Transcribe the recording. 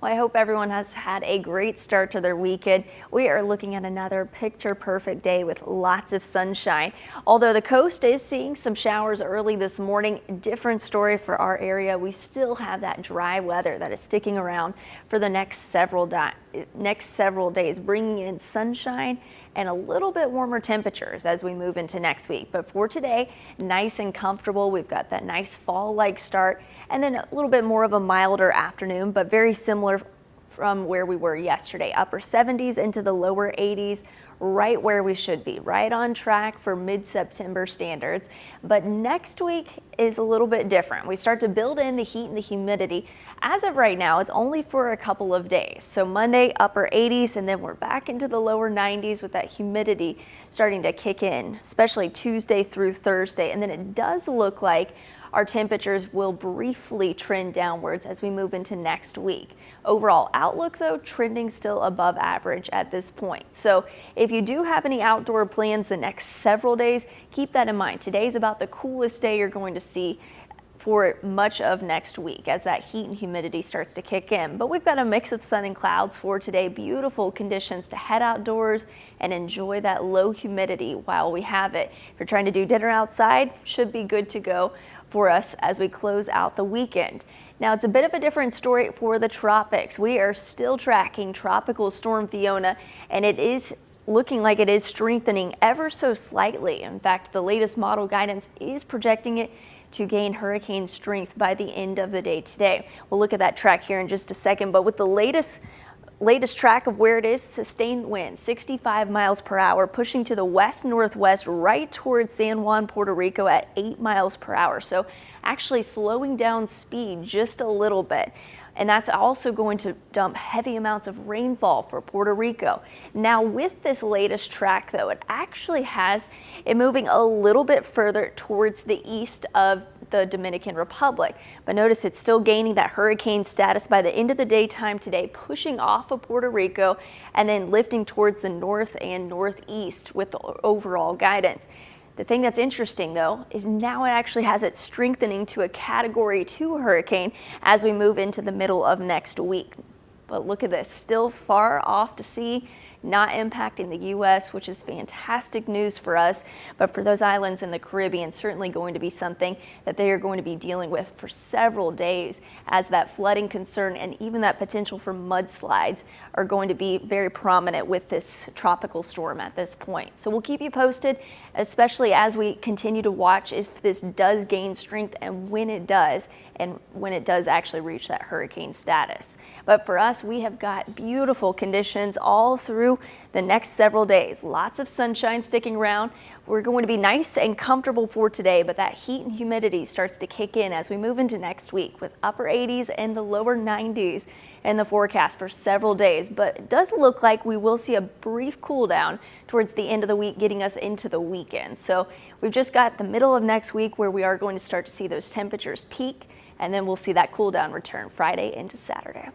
Well, I hope everyone has had a great start to their weekend. We are looking at another picture-perfect day with lots of sunshine. Although the coast is seeing some showers early this morning, different story for our area. We still have that dry weather that is sticking around for the next several days, bringing in sunshine and a little bit warmer temperatures as we move into next week. But for today, nice and comfortable. We've got that nice fall-like start and then a little bit more of a milder afternoon, but very similar from where we were yesterday. Upper 70s into the lower 80s, right where we should be, right on track for mid-September standards. But next week is a little bit different. We start to build in the heat and the humidity. As of right now, it's only for a couple of days. So Monday, upper 80s, and then we're back into the lower 90s with that humidity starting to kick in, especially Tuesday through Thursday. And then it does look like our temperatures will briefly trend downwards as we move into next week. Overall outlook, though, trending still above average at this point. So if you do have any outdoor plans the next several days, keep that in mind. Today's about the coolest day you're going to see for much of next week as that heat and humidity starts to kick in. But we've got a mix of sun and clouds for today. Beautiful conditions to head outdoors and enjoy that low humidity while we have it. If you're trying to do dinner outside, should be good to go for us as we close out the weekend. Now, it's a bit of a different story for the tropics. We are still tracking Tropical Storm Fiona, and it is looking like it is strengthening ever so slightly. In fact, the latest model guidance is projecting it to gain hurricane strength by the end of the day today. We'll look at that track here in just a second, but with the latest track of where it is, sustained wind 65 miles per hour, pushing to the west-northwest right towards San Juan, Puerto Rico at 8 miles per hour. So actually slowing down speed just a little bit. And that's also going to dump heavy amounts of rainfall for Puerto Rico. Now with this latest track, though, it actually has it moving a little bit further towards the east of the Dominican Republic. But notice it's still gaining that hurricane status by the end of the daytime today, pushing off of Puerto Rico and then lifting towards the north and northeast with the overall guidance. The thing that's interesting, though, is now it actually has it strengthening to a Category 2 hurricane as we move into the middle of next week. But look at this, still far off to sea, not impacting the U.S., which is fantastic news for us. But for those islands in the Caribbean, certainly going to be something that they are going to be dealing with for several days, as that flooding concern and even that potential for mudslides are going to be very prominent with this tropical storm at this point. So we'll keep you posted, especially as we continue to watch if this does gain strength and when it does actually reach that hurricane status. But for us, we have got beautiful conditions all through the next several days. Lots of sunshine sticking around. We're going to be nice and comfortable for today, but that heat and humidity starts to kick in as we move into next week with upper 80s and the lower 90s in the forecast for several days. But it does look like we will see a brief cool down towards the end of the week, getting us into the weekend. So we've just got the middle of next week where we are going to start to see those temperatures peak, and then we'll see that cool down return Friday into Saturday.